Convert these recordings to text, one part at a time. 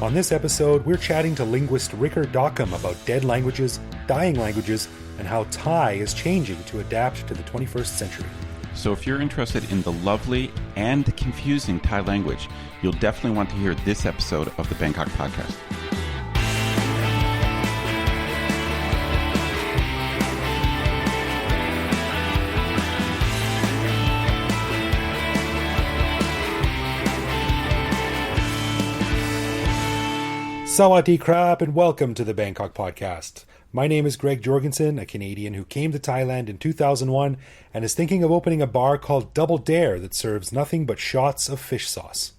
On this episode, we're chatting to linguist Rikker Dockum about dead languages, dying languages, and how Thai is changing to adapt to the 21st century. So if you're interested in the lovely and confusing Thai language, you'll definitely want to hear this episode of the Bangkok Podcast. Sawadee krap and welcome to the Bangkok Podcast. My name is Greg Jorgensen, a Canadian who came to Thailand in 2001 and is thinking of opening a bar called Double Dare that serves nothing but shots of fish sauce.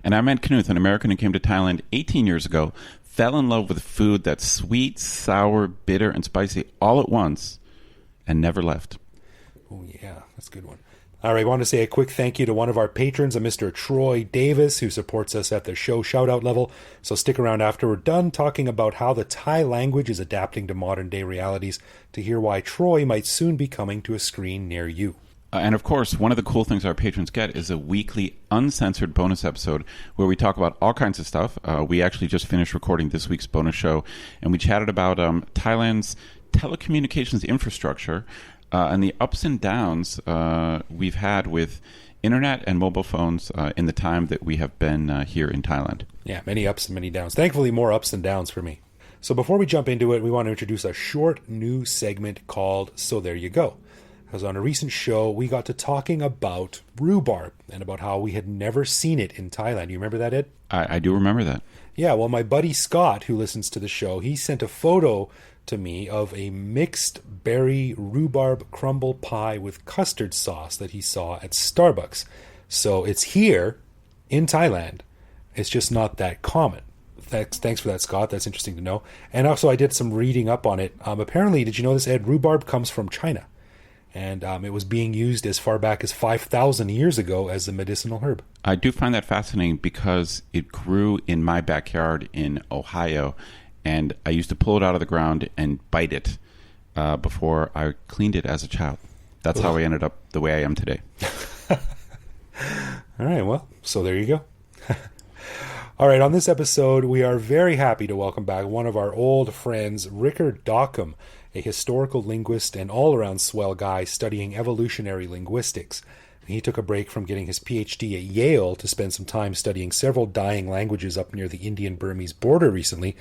And I'm Ed Knuth, an American who came to Thailand 18 years ago, fell in love with food that's sweet, sour, bitter, and spicy all at once, and never left. Oh yeah, that's a good one. All right, I want to say a quick thank you to one of our patrons, a Mr. Troy Davis, who supports us at the show shout-out level. So stick around after we're done talking about how the Thai language is adapting to modern-day realities to hear why Troy might soon be coming to a screen near you. And of course, one of the cool things our patrons get is a weekly uncensored bonus episode where we talk about all kinds of stuff. We actually just finished recording this week's bonus show, and we chatted about Thailand's telecommunications infrastructure, and the ups and downs we've had with internet and mobile phones in the time that we have been here in Thailand. Yeah, many ups and many downs. Thankfully, more ups than downs for me. So before we jump into it, we want to introduce a short new segment called So There You Go. Because on a recent show, we got to talking about rhubarb and about how we had never seen it in Thailand. You remember that, Ed? I do remember that. Yeah, well, my buddy Scott, who listens to the show, he sent a photo to me of a mixed berry rhubarb crumble pie with custard sauce that he saw at Starbucks. So it's here in Thailand. It's just not that common. Thanks for that, Scott. That's interesting to know. And also I did some reading up on it. Apparently, did you know this, Ed? Rhubarb comes from China. And it was being used as far back as 5,000 years ago as a medicinal herb. I do find that fascinating because it grew in my backyard in Ohio, and I used to pull it out of the ground and bite it before I cleaned it as a child. That's how I ended up the way I am today. All right, well, so there you go. All right, on this episode, we are very happy to welcome back one of our old friends, Rikker Dockum, a historical linguist and all-around swell guy studying evolutionary linguistics. He took a break from getting his PhD at Yale to spend some time studying several dying languages up near the Indian-Burmese border recently.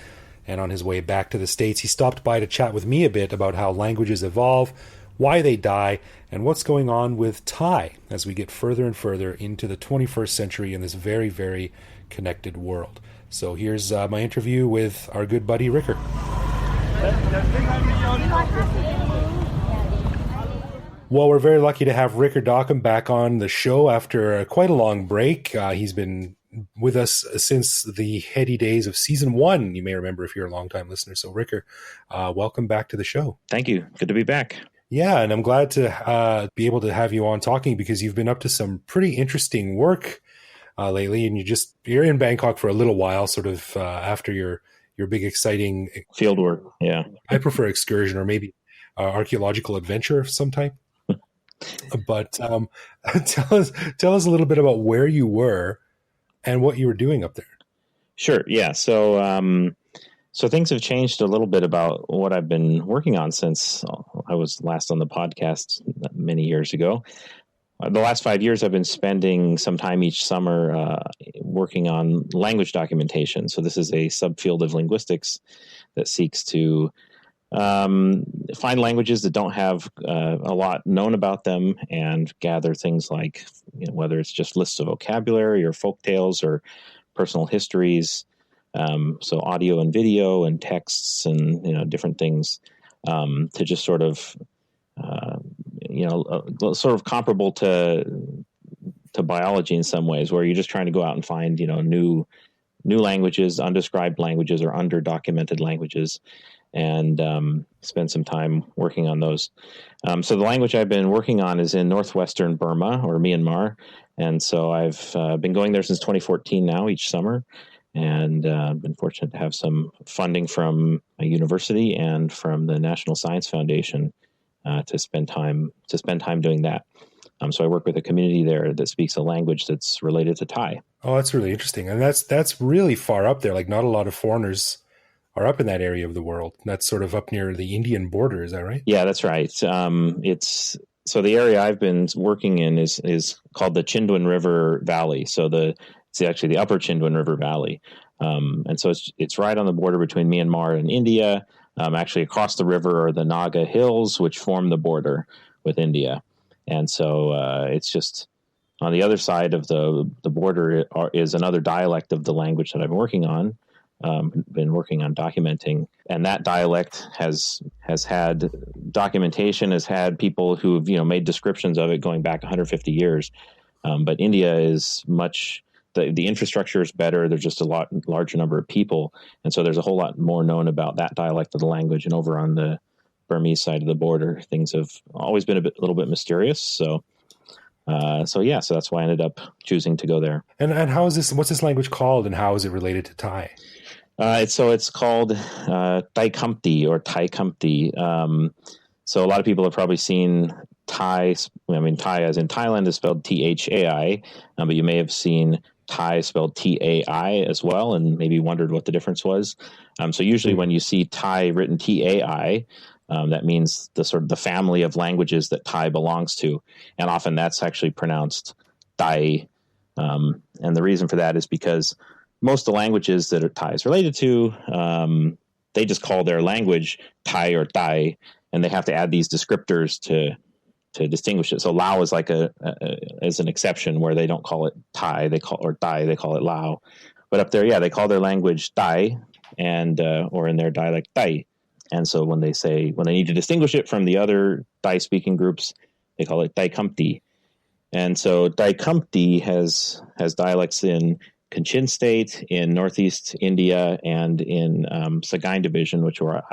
And on his way back to the States, he stopped by to chat with me a bit about how languages evolve, why they die, and what's going on with Thai as we get further and further into the 21st century in this very, very connected world. So here's my interview with our good buddy Rikker. Well, we're very lucky to have Rikker Dockum back on the show after quite a long break. He's been with us since the heady days of season 1. You may remember if you're a longtime listener. So Rikker, welcome back to the show. Thank you. Good to be back. Yeah, and I'm glad to be able to have you on talking because you've been up to some pretty interesting work lately, and you're in Bangkok for a little while, sort of after your big exciting field work. Yeah, I prefer excursion or maybe archaeological adventure of some type. But tell us a little bit about where you were and what you were doing up there. Sure. Yeah. So things have changed a little bit about what I've been working on since I was last on the podcast many years ago. The last 5 years, I've been spending some time each summer working on language documentation. So this is a subfield of linguistics that seeks to find languages that don't have a lot known about them and gather things like, whether it's just lists of vocabulary or folk tales or personal histories. So audio and video and texts and, different things to just sort of, sort of comparable to biology in some ways, where you're just trying to go out and find, new languages, undescribed languages or underdocumented languages, and spend some time working on those. So the language I've been working on is in northwestern Burma or Myanmar. And so I've been going there since 2014 now, each summer, and been fortunate to have some funding from a university and from the National Science Foundation to spend time doing that. So I work with a community there that speaks a language that's related to Thai. Oh, that's really interesting. And that's really far up there. Like not a lot of foreigners are up in that area of the world. That's sort of up near the Indian border. Is that right? Yeah, that's right. It's so the area I've been working in is called the Chindwin River Valley. So it's actually the Upper Chindwin River Valley, and so it's right on the border between Myanmar and India. Actually, across the river are the Naga Hills, which form the border with India, and so it's just on the other side of the border is another dialect of the language that I've been working on. Been working on documenting, and that dialect has had documentation, has had people who've made descriptions of it going back 150 years. But India is much the infrastructure is better. There's just a lot larger number of people, and so there's a whole lot more known about that dialect of the language. And over on the Burmese side of the border, things have always been a little bit mysterious. So that's why I ended up choosing to go there. And how is this? What's this language called, and how is it related to Thai? It's called Daikamti or Thai-Kamti. So a lot of people have probably seen Thai. I mean, Thai as in Thailand is spelled Thai, but you may have seen Thai spelled Tai as well, and maybe wondered what the difference was. So usually when you see Thai written Tai, that means the family of languages that Thai belongs to, and often that's actually pronounced Dai. And the reason for that is because most of the languages that Thai is related to, they just call their language Thai or Thai, and they have to add these descriptors to distinguish it. So Lao is like as an exception where they don't call it Thai, they call it Lao. But up there, they call their language Thai, and or in their dialect Thai. And so when they need to distinguish it from the other Thai speaking groups, they call it Daikamti. And so Daikamti has dialects in Kachin State, in Northeast India, and in Sagaing Division, which where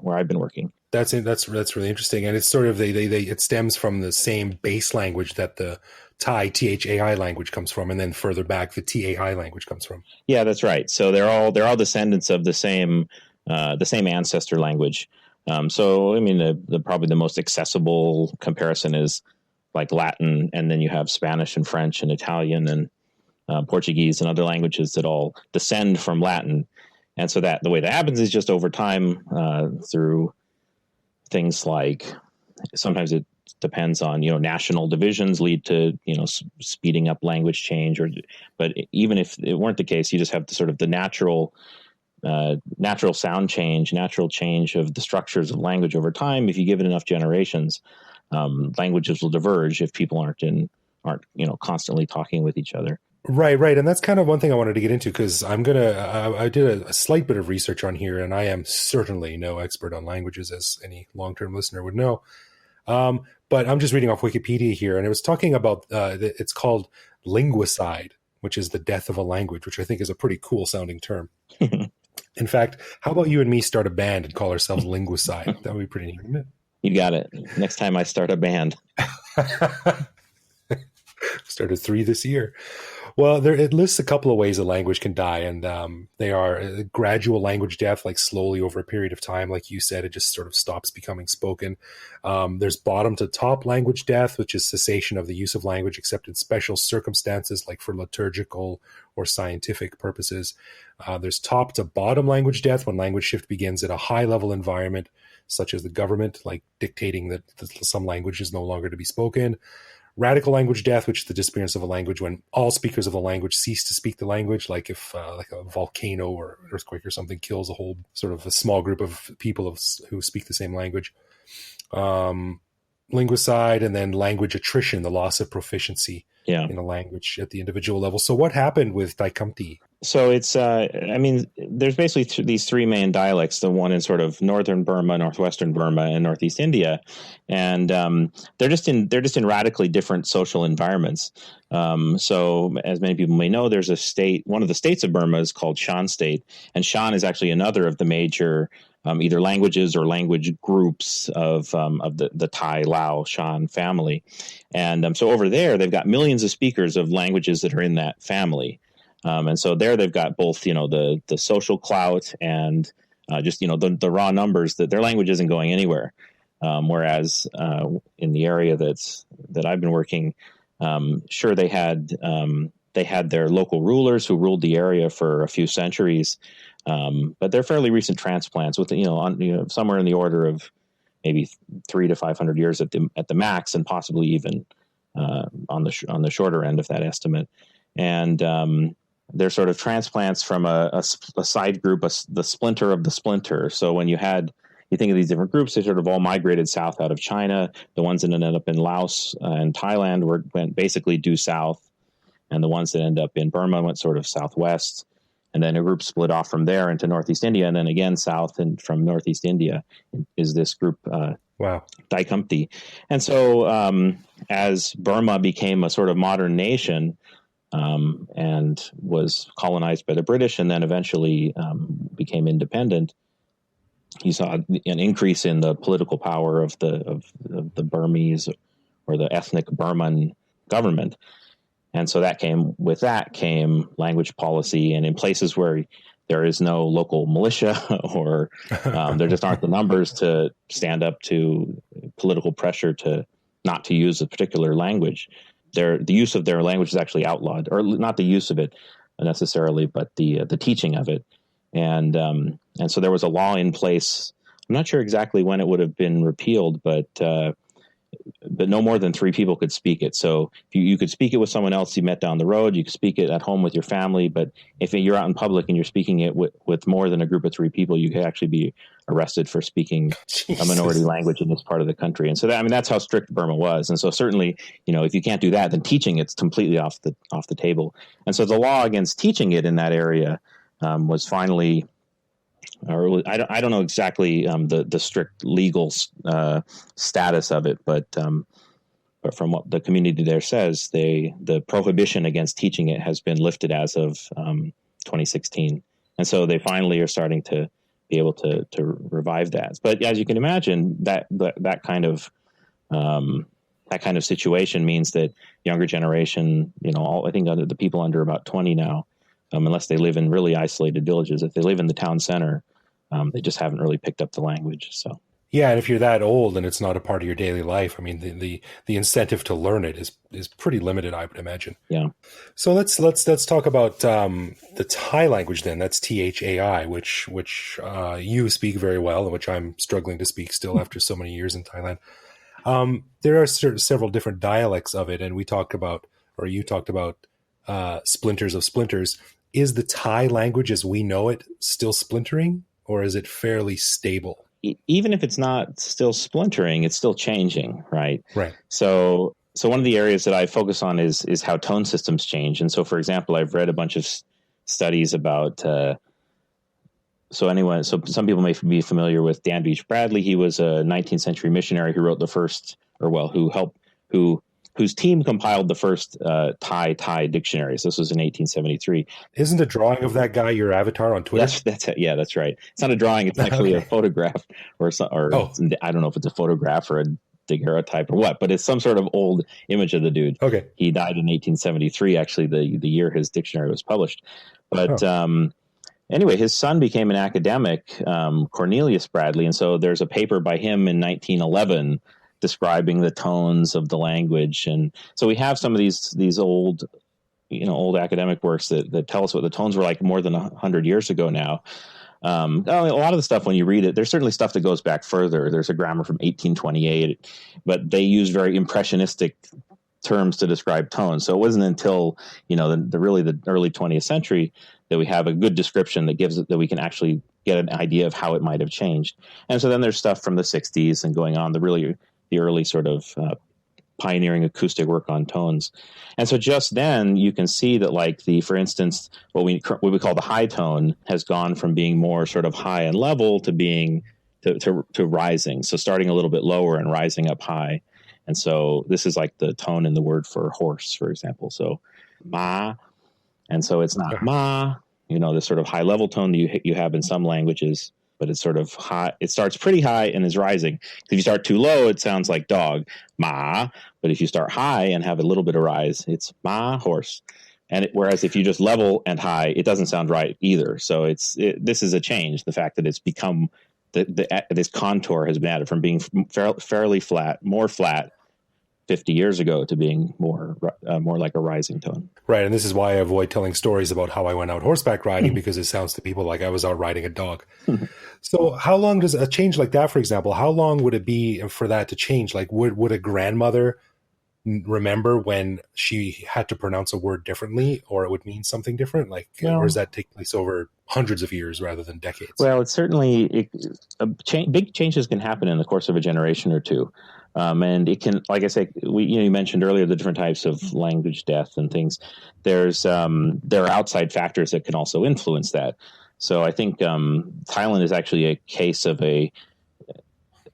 I've been working. That's really interesting, and it's sort of it stems from the same base language that the Thai Thai language comes from, and then further back the Tai language comes from. Yeah, that's right. So they're all descendants of the same ancestor language. So I mean, probably the most accessible comparison is like Latin, and then you have Spanish and French and Italian and Portuguese and other languages that all descend from Latin. And so the way that happens is just over time through things like, sometimes it depends on, national divisions lead to, speeding up language change, but even if it weren't the case, you just have the natural sound change, natural change of the structures of language over time. If you give it enough generations, languages will diverge if people aren't constantly talking with each other. Right. And that's kind of one thing I wanted to get into, because I did a slight bit of research on here, and I am certainly no expert on languages, as any long-term listener would know. But I'm just reading off Wikipedia here, and it was talking about, it's called linguicide, which is the death of a language, which I think is a pretty cool sounding term. In fact, how about you and me start a band and call ourselves Linguicide? That would be pretty neat, wouldn't it? You got it. Next time I start a band. Started 3 this year. Well, it lists a couple of ways a language can die, and they are gradual language death, like slowly over a period of time. Like you said, it just sort of stops becoming spoken. There's bottom to top language death, which is cessation of the use of language except in special circumstances, like for liturgical or scientific purposes. There's top to bottom language death, when language shift begins at a high-level environment, such as the government, like dictating that some language is no longer to be spoken. Radical language death, which is the disappearance of a language when all speakers of the language cease to speak the language, like if like a volcano or earthquake or something kills a whole sort of a small group of people who speak the same language. Linguicide, and then language attrition, the loss of proficiency in a language at the individual level. So what happened with Daikamti? So it's, there's basically these 3 main dialects, the one in sort of northern Burma, northwestern Burma, and northeast India. And they're just in radically different social environments. So as many people may know, there's one of the states of Burma is called Shan State. And Shan is actually another of the major either languages or language groups of the Thai, Lao, Shan family. And so over there, they've got millions of speakers of languages that are in that family. And so there they've got both, the social clout and just, the raw numbers that their language isn't going anywhere. Whereas in the area that I've been working, sure, they had their local rulers who ruled the area for a few centuries, but they're fairly recent transplants with somewhere in the order of maybe 300 to 500 years at the max, and possibly even on the shorter end of that estimate. And they're sort of transplants from a side group, the splinter of the splinter. So when you think of these different groups, they sort of all migrated south out of China. The ones that ended up in Laos and Thailand went basically due south, and the ones that end up in Burma went sort of southwest. And then a group split off from there into Northeast India, and then again south, and from Northeast India is this group, Dockum. And so as Burma became a sort of modern nation, and was colonized by the British, and then eventually became independent, you saw an increase in the political power of the Burmese, or the ethnic Burman government. And so with that came language policy, and in places where there is no local militia, or there just aren't the numbers to stand up to political pressure to not to use a particular language, the use of their language is actually outlawed, or not the use of it necessarily, but the teaching of it. And so there was a law in place. I'm not sure exactly when it would have been repealed, but no more than 3 people could speak it. So you could speak it with someone else you met down the road. You could speak it at home with your family. But if you're out in public and you're speaking it with more than a group of 3 people, you could actually be arrested for speaking a minority language in this part of the country. And so that's how strict Burma was. And so certainly, if you can't do that, then teaching it's completely off the table. And so the law against teaching it in that area was finally, or I don't know exactly the strict legal status of it, but from what the community there says, the prohibition against teaching it has been lifted as of 2016, and so they finally are starting to be able to revive that. But as you can imagine, that kind of situation means that younger generation, I think the people under about 20 now, unless they live in really isolated villages, if they live in the town center, they just haven't really picked up the language. So yeah, and if you're that old and it's not a part of your daily life, I mean, the incentive to learn it is pretty limited, I would imagine. Yeah. So let's talk about the Thai language then. That's Thai, which you speak very well, and which I'm struggling to speak still after so many years in Thailand. There are several different dialects of it, and you talked about splinters of splinters. Is the Thai language as we know it still splintering, or is it fairly stable? Even if it's not still splintering, it's still changing, right? Right. So one of the areas that I focus on is how tone systems change. And so, for example, I've read a bunch of studies about. So some people may be familiar with Danby Bradley. He was a 19th century missionary who wrote the first, whose team compiled the first Thai dictionaries. This was in 1873. Isn't a drawing of that guy your avatar on Twitter? That's it. Yeah, that's right. It's not a drawing. It's actually a photograph, or I don't know if it's a photograph or a daguerreotype or what, but it's some sort of old image of the dude. Okay. He died in 1873, actually, the year his dictionary was published. But anyway, his son became an academic, Cornelius Bradley, and so there's a paper by him in 1911 describing the tones of the language. And so we have some of these old academic works that tell us what the tones were like more than 100 years ago now. A lot of the stuff, when you read it, there's certainly stuff that goes back further. There's a grammar from 1828, but they use very impressionistic terms to describe tones. So it wasn't until, the early 20th century that we have a good description that we can actually get an idea of how it might have changed. And so then there's stuff from the 60s and going on, the early sort of pioneering acoustic work on tones. And so just then you can see that, for instance, what we call the high tone has gone from being more sort of high and level to being to rising. So starting a little bit lower and rising up high. And so this is like the tone in the word for horse, for example. So ma. And so it's not ma, this sort of high level tone that you have in some languages, but it's sort of high. It starts pretty high and is rising. If you start too low, it sounds like dog, ma. But if you start high and have a little bit of rise, it's ma, horse. Whereas if you just level and high, it doesn't sound right either. So this is a change. The fact that it's become this contour has been added from being fairly flat, more flat 50 years ago to being more like a rising tone. Right, and this is why I avoid telling stories about how I went out horseback riding, because it sounds to people like I was out riding a dog. So how long does a change like that, for example, how long would it be for that to change? Like would a grandmother remember when she had to pronounce a word differently, or it would mean something different? Like, or does that take place over hundreds of years rather than decades? Well, it's certainly big changes can happen in the course of a generation or two. And it can, like I say, you mentioned earlier the different types of language death and things. There are outside factors that can also influence that. So I think Thailand is actually a case of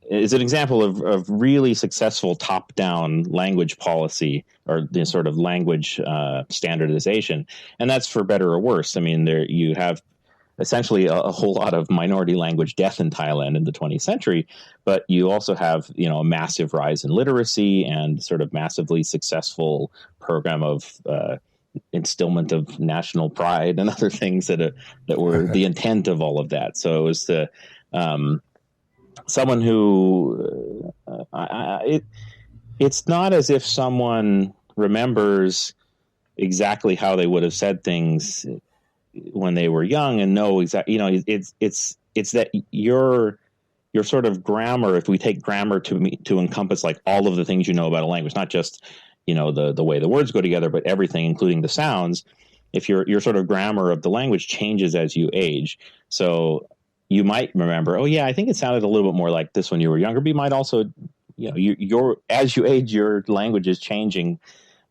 is an example of really successful top-down language policy, or the sort of language standardization, and that's for better or worse. I mean, there you have essentially a whole lot of minority language death in Thailand in the 20th century, but you also have, a massive rise in literacy and sort of massively successful program of instillment of national pride and other things that were the intent of all of that. So it was someone who it's not as if someone remembers exactly how they would have said things when they were young and know exactly, it's that your sort of grammar, if we take grammar to encompass like all of the things you know about a language, not just, the way the words go together, but everything, including the sounds. If your sort of grammar of the language changes as you age. So you might remember, oh yeah, I think it sounded a little bit more like this when you were younger, but you might also, as you age, your language is changing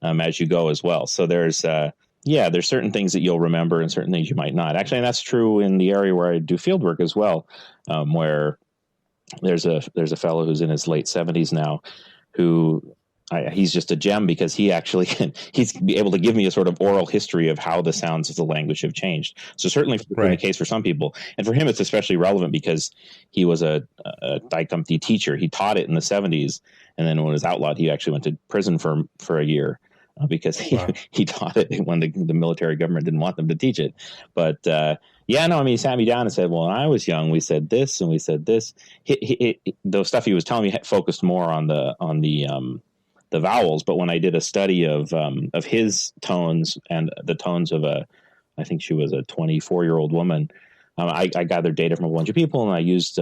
as you go as well. So there's certain things that you'll remember and certain things you might not. Actually, and that's true in the area where I do field work as well, where there's a fellow who's in his late 70s now who he's just a gem because he's able to give me a sort of oral history of how the sounds of the language have changed. So certainly the case for some people, and for him it's especially relevant because he was a Dockum teacher. He taught it in the 70s, and then when it was outlawed, he actually went to prison for a year because he taught it when the military government didn't want them to teach it. But he sat me down and said, well, when I was young, we said this and we said this. The stuff he was telling me focused more on the vowels, but when I did a study of his tones and the tones of I think she was a 24-year-old woman, I gathered data from a bunch of people, and I used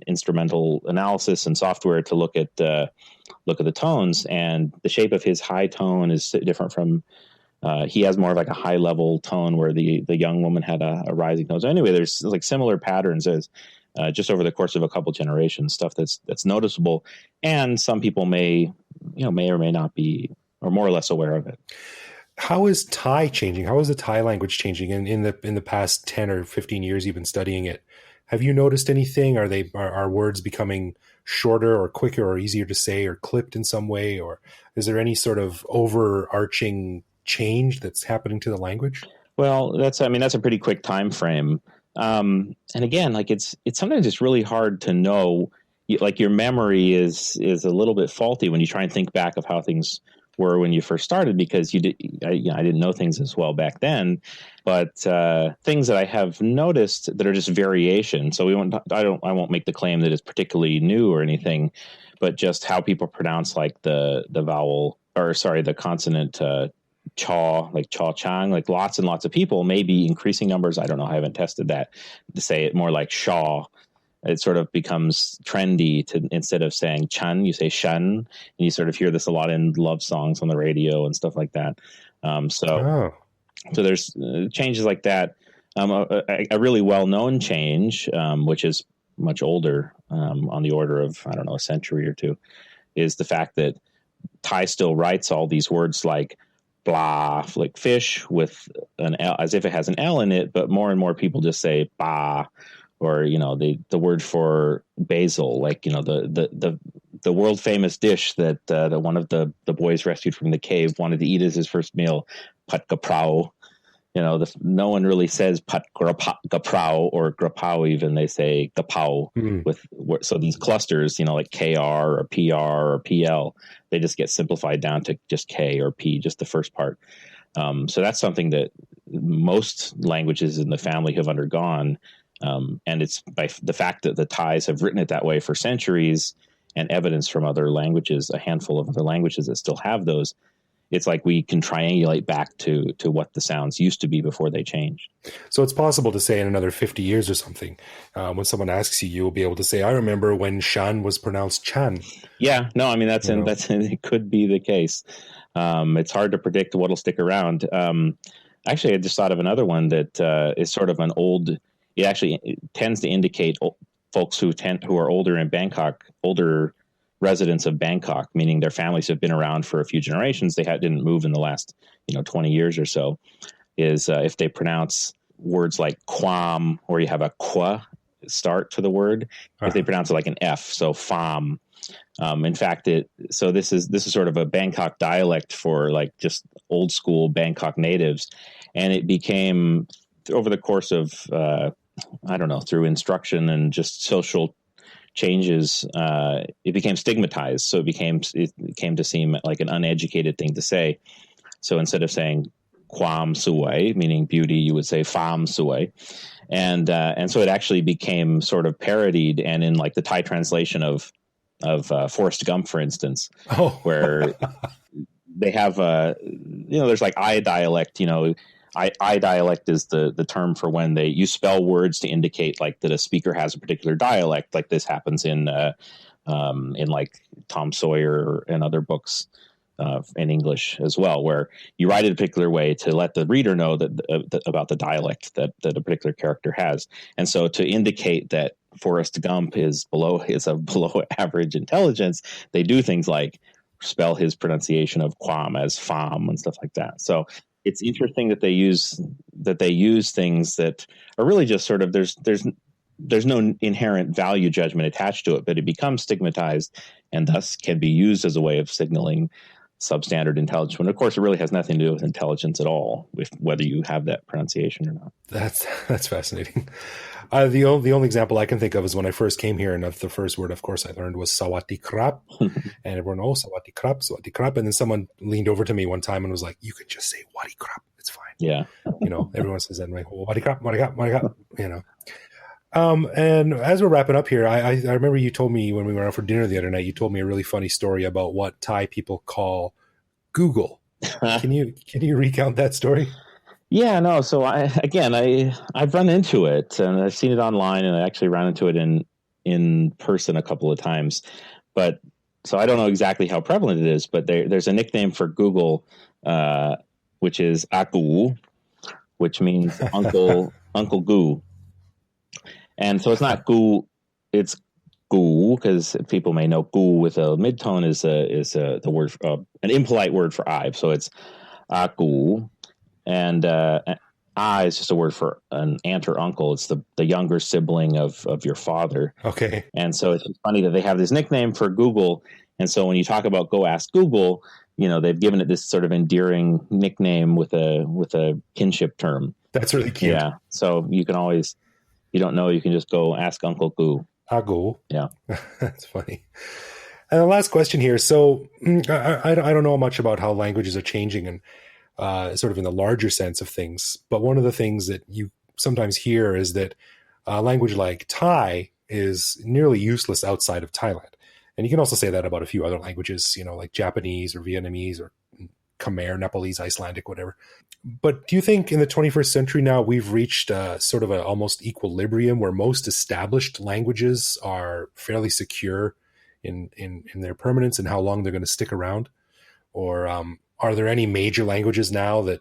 instrumental analysis and software to look at the tones, and the shape of his high tone is different from. He has more of like a high level tone, where the young woman had a rising tone. So anyway, there's like similar patterns as. Just over the course of a couple generations, stuff that's noticeable, and some people may or may not be, or more or less aware of it. How is Thai changing? How is the Thai language changing in the past 10 or 15 years you've been studying it? Have you noticed anything? Are words becoming shorter or quicker or easier to say or clipped in some way, or is there any sort of overarching change that's happening to the language? Well, that's a pretty quick time frame. And again, like it's sometimes it's really hard to know, like your memory is a little bit faulty when you try and think back of how things were when you first started, because I didn't know things as well back then, but things that I have noticed that are just variation. So I won't make the claim that it's particularly new or anything, but just how people pronounce like the consonant, chaw, like chaw chang, like lots and lots of people, maybe increasing numbers, I don't know, I haven't tested that, to say it more like shaw. It sort of becomes trendy to, instead of saying chun, you say shun, and you sort of hear this a lot in love songs on the radio and stuff like that. So there's changes like that. A really well-known change, which is much older, on the order of, I don't know, a century or two, is the fact that Thai still writes all these words like blah, like fish, with an L, as if it has an L in it, but more and more people just say ba, or the word for basil, like the world famous dish that one of the boys rescued from the cave wanted to eat as his first meal, pat kaprao. No one really says pat gaprao or grapao, even they say gapao so these clusters, like KR or PR or PL, they just get simplified down to just K or P, just the first part. So that's something that most languages in the family have undergone. And it's by the fact that the Thais have written it that way for centuries, and evidence from other languages, a handful of other languages that still have those. It's like we can triangulate back to what the sounds used to be before they changed. So it's possible to say in another 50 years or something, when someone asks you, you'll be able to say, I remember when Shan was pronounced Chan. Yeah, no, I mean, it could be the case. It's hard to predict what'll stick around. Actually, I just thought of another one that is sort of an old, it tends to indicate folks who are older in Bangkok, older residents of Bangkok, meaning their families have been around for a few generations. They didn't move in the last 20 years or so. Is if they pronounce words like quam, or you have a qua start to the word, if they pronounce it like an F, so fam. In fact, this is sort of a Bangkok dialect for like just old school Bangkok natives, and it became over the course of through instruction and just social changes, it became stigmatized. So it came to seem like an uneducated thing to say. So instead of saying quam suai, meaning beauty, you would say fam suai. And so it actually became sort of parodied, and in like the Thai translation of Forrest Gump, for instance, where they have there's like I dialect, I dialect is the term for when you spell words to indicate like that a speaker has a particular dialect. Like this happens in like Tom Sawyer and other books in English as well, where you write it a particular way to let the reader know that about the dialect that a particular character has. And so to indicate that Forrest Gump is of below average intelligence, they do things like spell his pronunciation of quam as fam and stuff like that. So it's interesting that they use things that are really just sort of there's no inherent value judgment attached to it, but it becomes stigmatized and thus can be used as a way of signaling substandard intelligence. When of course it really has nothing to do with intelligence at all, with whether you have that pronunciation or not. That's fascinating. The only example I can think of is when I first came here, and the first word, of course, I learned was sawati krap, and everyone, sawati krap, and then someone leaned over to me one time and was like, "You can just say wadi krap, it's fine." Yeah, everyone says that, and I'm like, wadi krap, wadi krap. And as we're wrapping up here, I remember you told me when we went out for dinner the other night, you told me a really funny story about what Thai people call Google. Can you recount that story? Yeah, no. So I've run into it, and I've seen it online, and I actually ran into it in person a couple of times. But so I don't know exactly how prevalent it is, but there's a nickname for Google, which is Aku, which means Uncle Goo. And so it's not Goo, it's Goo, because people may know Goo with a midtone is the word an impolite word for I. So it's Aku. And I is just a word for an aunt or uncle. It's the younger sibling of your father. Okay. And so it's funny that they have this nickname for Google. And so when you talk about go ask Google, they've given it this sort of endearing nickname with a kinship term. That's really cute. Yeah. So you can always, you don't know, you can just go ask Uncle Goo. Ago. Yeah. That's funny. And the last question here. So I don't know much about how languages are changing and sort of in the larger sense of things. But one of the things that you sometimes hear is that a language like Thai is nearly useless outside of Thailand. And you can also say that about a few other languages, like Japanese or Vietnamese or Khmer, Nepalese, Icelandic, whatever. But do you think in the 21st century now we've reached sort of an almost equilibrium where most established languages are fairly secure in their permanence and how long they're going to stick around? Or are there any major languages now that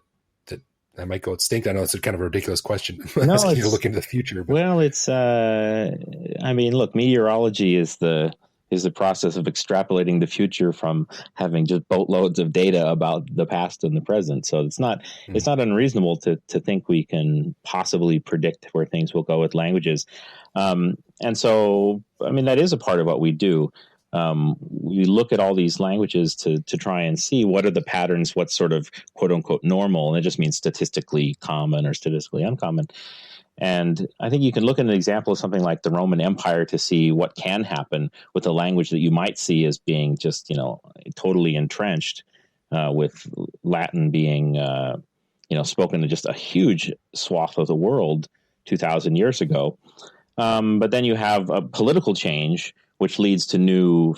might go extinct? I know it's a kind of a ridiculous question. I'm asking you to look into the future. But. Well, it's, look, meteorology is the process of extrapolating the future from having just boatloads of data about the past and the present. So it's not unreasonable to think we can possibly predict where things will go with languages. And so, that is a part of what we do. We look at all these languages to try and see what are the patterns, what's sort of quote unquote normal. And it just means statistically common or statistically uncommon. And I think you can look at an example of something like the Roman Empire to see what can happen with a language that you might see as being just, totally entrenched, with Latin being, spoken in just a huge swath of the world 2,000 years ago. But then you have a political change, which leads to new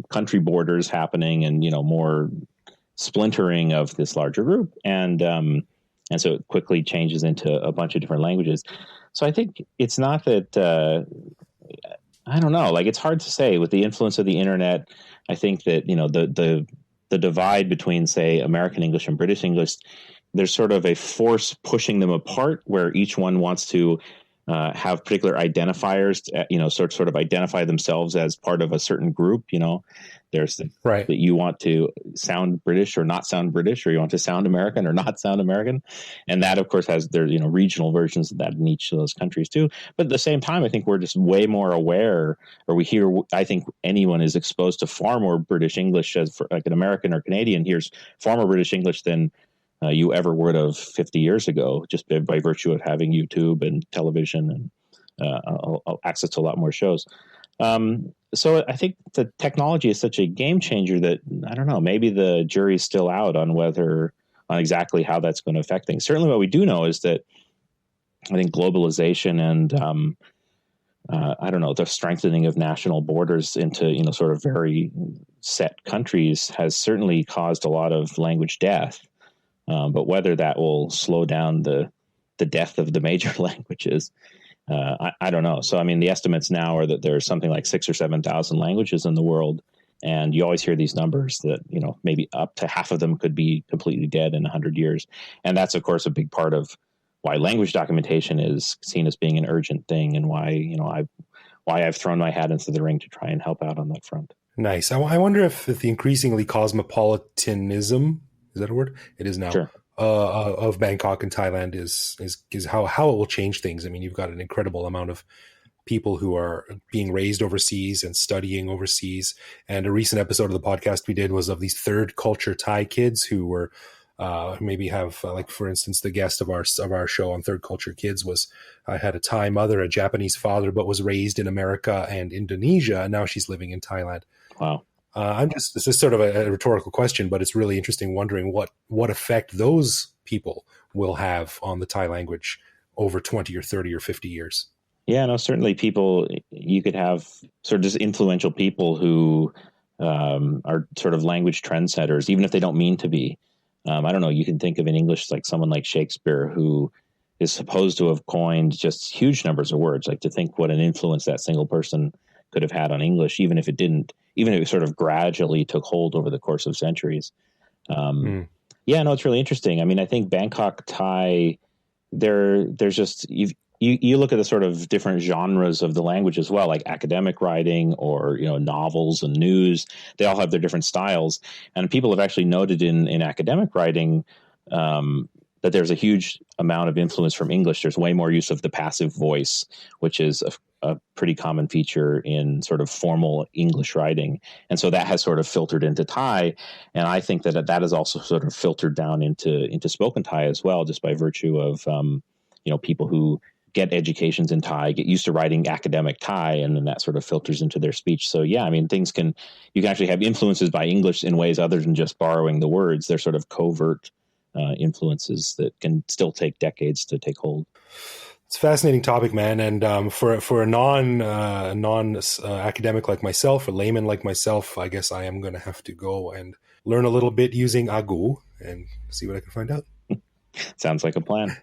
country borders happening, and more splintering of this larger group, and so it quickly changes into a bunch of different languages. So I think it's not that I don't know. Like, it's hard to say with the influence of the internet. I think that the divide between, say, American English and British English, there's sort of a force pushing them apart, where each one wants to have particular identifiers, sort of identify themselves as part of a certain group. There's that you want to sound British or not sound British, or you want to sound American or not sound American. And that, of course, has regional versions of that in each of those countries too. But at the same time, I think we're just way more aware, or I think anyone is exposed to far more British English, as for like an American or Canadian hears far more British English than you ever would have 50 years ago, just by virtue of having YouTube and television and access to a lot more shows. So I think the technology is such a game changer that, I don't know, maybe the jury's still out on exactly how that's going to affect things. Certainly what we do know is that I think globalization and, I don't know, the strengthening of national borders into, sort of very set countries has certainly caused a lot of language death. But whether that will slow down the death of the major languages, I don't know. So, I mean, the estimates now are that there's something like 6,000 or 7,000 languages in the world. And you always hear these numbers that, maybe up to half of them could be completely dead in 100 years. And that's, of course, a big part of why language documentation is seen as being an urgent thing, and why I've thrown my hat into the ring to try and help out on that front. Nice. I wonder if the increasingly cosmopolitanism, is that a word? It is now. Sure. Of Bangkok and Thailand is how it will change things. I mean, you've got an incredible amount of people who are being raised overseas and studying overseas. And a recent episode of the podcast we did was of these third culture Thai kids who were maybe have like, for instance, the guest of our show on Third Culture Kids had a Thai mother, a Japanese father, but was raised in America and Indonesia, and now she's living in Thailand. Wow. This is sort of a rhetorical question, but it's really interesting wondering what effect those people will have on the Thai language over 20 or 30 or 50 years. Yeah, no, certainly you could have sort of just influential people who are sort of language trendsetters, even if they don't mean to be. I don't know, you can think of in English like someone like Shakespeare, who is supposed to have coined just huge numbers of words. Like, to think what an influence that single person could have had on English, even if it sort of gradually took hold over the course of centuries. Yeah, no, it's really interesting. I mean, I think Bangkok Thai, there's just, you look at the sort of different genres of the language as well, like academic writing or, novels and news. They all have their different styles. And people have actually noted in academic writing that there's a huge amount of influence from English. There's way more use of the passive voice, which is a pretty common feature in sort of formal English writing. And so that has sort of filtered into Thai. And I think that is also sort of filtered down into spoken Thai as well, just by virtue of, people who get educations in Thai, get used to writing academic Thai, and then that sort of filters into their speech. So yeah, I mean, you can actually have influences by English in ways other than just borrowing the words. They're sort of covert influences that can still take decades to take hold. It's a fascinating topic, man. And for a non academic like myself, a layman like myself, I guess I am going to have to go and learn a little bit using Agu and see what I can find out. Sounds like a plan.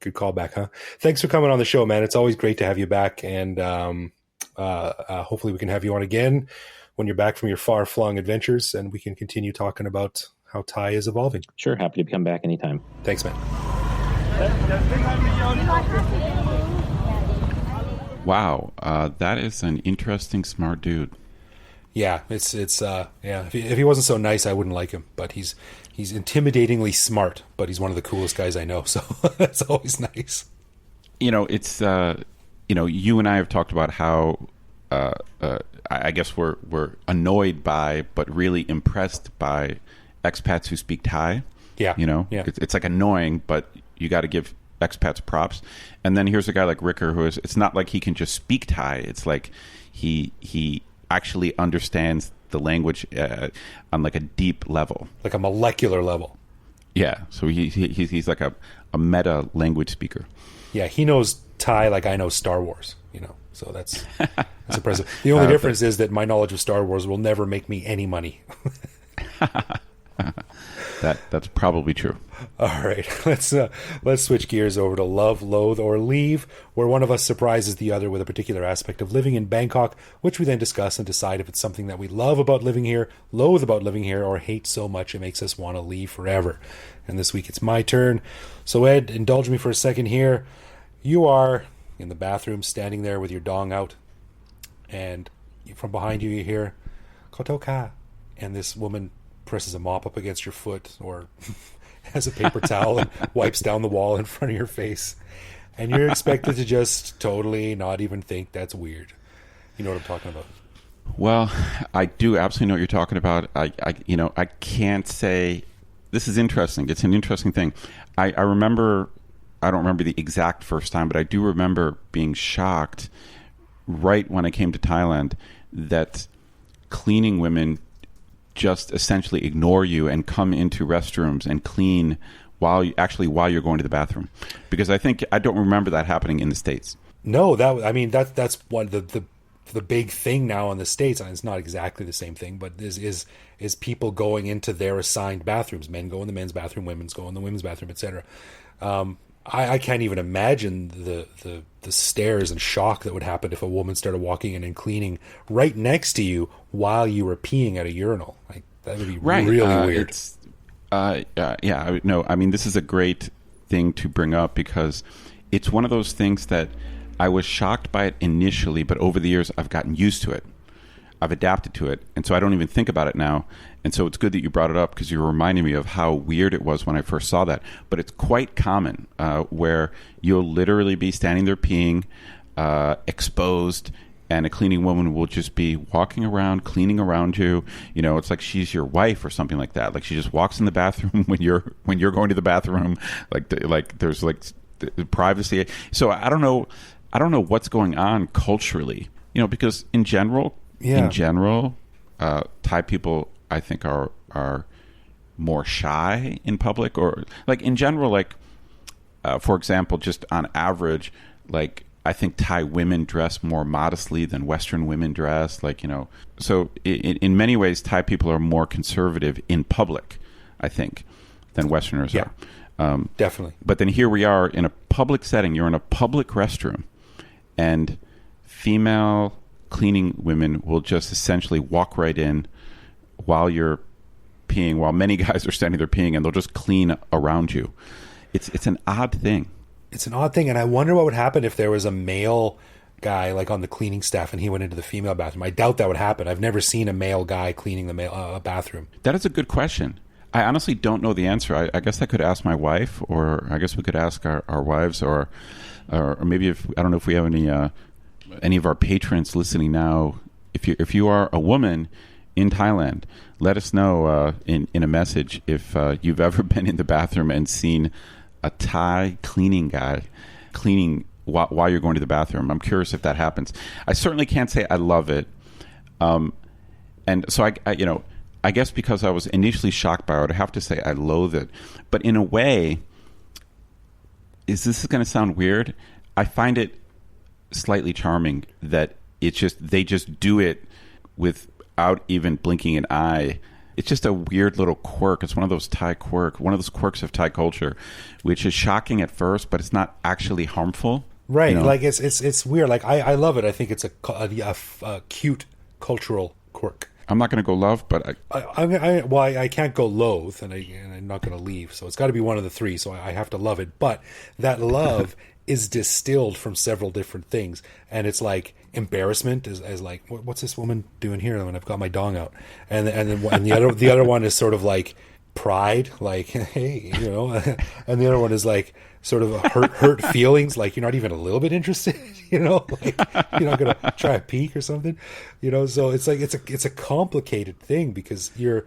Good callback, huh? Thanks for coming on the show, man. It's always great to have you back, and hopefully we can have you on again when you're back from your far-flung adventures, and we can continue talking about how Thai is evolving. Sure, happy to come back anytime. Thanks, man. Wow, that is an interesting, smart dude. Yeah, it's yeah. If he wasn't so nice, I wouldn't like him. But he's intimidatingly smart. But he's one of the coolest guys I know. So that's always nice. It's you and I have talked about how I guess we're annoyed by, but really impressed by expats who speak Thai. Yeah, yeah. It's like annoying, but you got to give expats props. And then here's a guy like Rikker who it's not like he can just speak Thai. It's like he actually understands the language on like a deep level, like a molecular level. Yeah, so he's like a meta language speaker. Yeah, he knows Thai like I know Star Wars, so that's impressive. The only difference is that my knowledge of Star Wars will never make me any money. That's probably true. All right, let's switch gears over to Love, Loathe, or Leave, where one of us surprises the other with a particular aspect of living in Bangkok, which we then discuss and decide if it's something that we love about living here, loathe about living here, or hate so much it makes us want to leave forever. And this week it's my turn. So Ed, indulge me for a second here. You are in the bathroom, standing there with your dong out, and from behind you hear "Kotoka," and this woman presses a mop up against your foot or has a paper towel and wipes down the wall in front of your face, and you're expected to just totally not even think that's weird. You know what I'm talking about? Well, I do absolutely know what you're talking about. I can't say. This is interesting. It's an interesting thing. I remember. I don't remember the exact first time, but I do remember being shocked right when I came to Thailand that cleaning women just essentially ignore you and come into restrooms and clean while you're going to the bathroom, because I don't remember that happening in the States. No, that's one the big thing now in the States, and it's not exactly the same thing, but is people going into their assigned bathrooms. Men go in the men's bathroom, women's go in the women's bathroom, etc. I can't even imagine the stares and shock that would happen if a woman started walking in and cleaning right next to you while you were peeing at a urinal. Like, that would be really weird. No, I mean, this is a great thing to bring up because it's one of those things that I was shocked by it initially, but over the years I've gotten used to it. I've adapted to it, and so I don't even think about it now. And so it's good that you brought it up because you're reminding me of how weird it was when I first saw that. But it's quite common where you'll literally be standing there peeing, exposed, and a cleaning woman will just be walking around, cleaning around you. You know, it's like she's your wife or something like that. Like she just walks in the bathroom when you're going to the bathroom. Like there's like the privacy. So I don't know what's going on culturally. You know, because in general, Thai people, I think, are more shy in public, or like in general, like for example, just on average, like I think Thai women dress more modestly than Western women dress. Like, you know, so in many ways, Thai people are more conservative in public, I think, than Westerners are. Definitely. But then here we are in a public setting. You're in a public restroom, and female cleaning women will just essentially walk right in while you're peeing, while many guys are standing there peeing, and they'll just clean around you. It's an odd thing. It's an odd thing, and I wonder what would happen if there was a male guy like on the cleaning staff and he went into the female bathroom. I doubt that would happen. I've never seen a male guy cleaning the male bathroom. That is a good question. I honestly don't know the answer. I guess I could ask my wife, or I guess we could ask our wives, or maybe I don't know if we have any of our patrons listening now. If you are a woman in Thailand, let us know in a message if you've ever been in the bathroom and seen a Thai cleaning guy cleaning while you're going to the bathroom. I'm curious if that happens. I certainly can't say I love it, and so I guess because I was initially shocked by it, I have to say I loathe it. But in a way, this is going to sound weird? I find it slightly charming that they just do it without even blinking an eye. It's just a weird little quirk. It's one of those quirks of Thai culture, which is shocking at first, but it's not actually harmful. Right. You know? Like it's weird. Like I love it. I think it's a cute cultural quirk. I'm not going to go love, but I can't go loathe, and I'm not going to leave. So it's got to be one of the three. So I have to love it. But that love is distilled from several different things, and it's like embarrassment as like, what's this woman doing here when I've got my dong out, and the other one is sort of like pride, like, hey, you know, and the other one is like sort of hurt feelings, like you're not even a little bit interested, you know, like you're not gonna try a peek or something, you know. So it's like it's a complicated thing because you're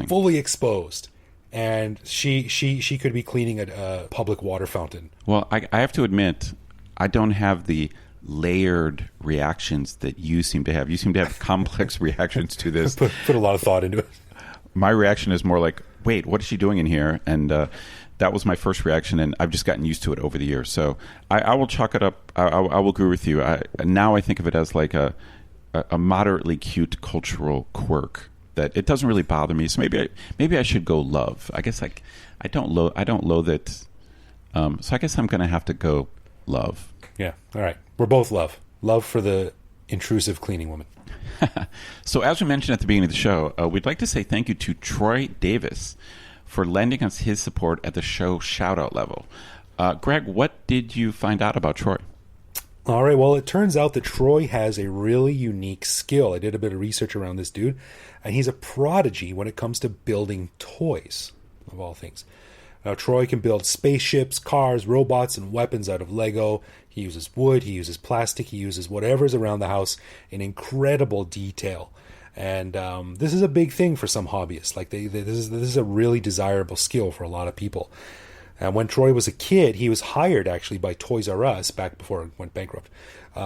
fully exposed, and she could be cleaning a public water fountain. Well, I have to admit, I don't have the layered reactions that you seem to have. You seem to have complex reactions to this. Put a lot of thought into it. My reaction is more like wait, what is she doing in here? And that was my first reaction, and I've just gotten used to it over the years. So I will chalk it up. I will agree with you. Now I think of it as like a moderately cute cultural quirk that it doesn't really bother me. So maybe I should go love. I guess I don't loathe it. So I guess I'm going to have to go love. Yeah. All right. We're both love. Love for the intrusive cleaning woman. So as we mentioned at the beginning of the show, we'd like to say thank you to Troy Davis for lending us his support at the show shout-out level. Greg, what did you find out about Troy? All right. Well, it turns out that Troy has a really unique skill. I did a bit of research around this dude, and he's a prodigy when it comes to building toys, of all things. Now, Troy can build spaceships, cars, robots, and weapons out of Lego. He uses wood, he uses plastic, he uses whatever's around the house in incredible detail. And this is a big thing for some hobbyists. Like this is a really desirable skill for a lot of people. And when Troy was a kid, he was hired actually by Toys R Us back before it went bankrupt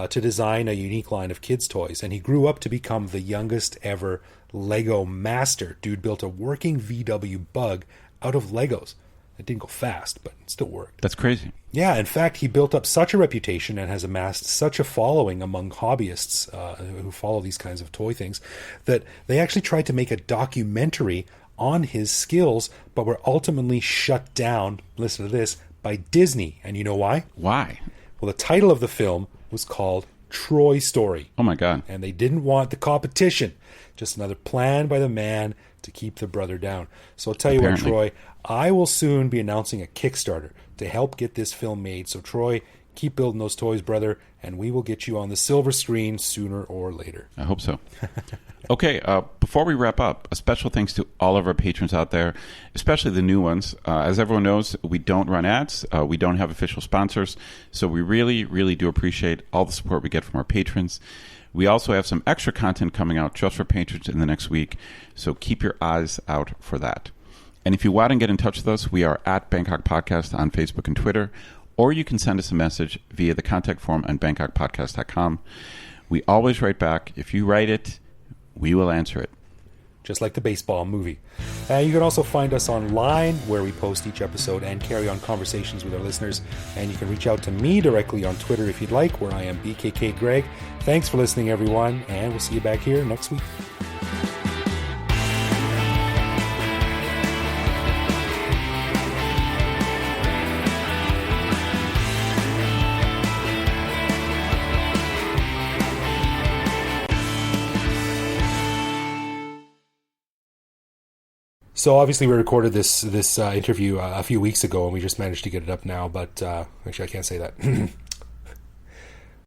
to design a unique line of kids' toys. And he grew up to become the youngest ever Lego master. Dude built a working VW Bug out of Legos. It didn't go fast, but it still worked. That's crazy. Yeah, in fact, he built up such a reputation and has amassed such a following among hobbyists who follow these kinds of toy things that they actually tried to make a documentary on his skills, but were ultimately shut down, listen to this, by Disney. And you know why? Why? Well, the title of the film was called Troy Story. Oh, my God. And they didn't want the competition. Just another plan by the man to keep the brother down. So I'll tell you what, Troy, I will soon be announcing a Kickstarter to help get this film made. So Troy, keep building those toys, brother, and we will get you on the silver screen sooner or later. I hope so. Okay, before we wrap up, a special thanks to all of our patrons out there, especially the new ones. As everyone knows, we don't run ads. We don't have official sponsors. So we really, really do appreciate all the support we get from our patrons. We also have some extra content coming out just for patrons in the next week, so keep your eyes out for that. And if you want to get in touch with us, we are at Bangkok Podcast on Facebook and Twitter, or you can send us a message via the contact form on bangkokpodcast.com. We always write back. If you write it, we will answer it. Just like the baseball movie. You can also find us online where we post each episode and carry on conversations with our listeners. And you can reach out to me directly on Twitter if you'd like, where I am BKK Greg. Thanks for listening, everyone, and we'll see you back here next week. So obviously we recorded this interview a few weeks ago, and we just managed to get it up now. But actually, I can't say that.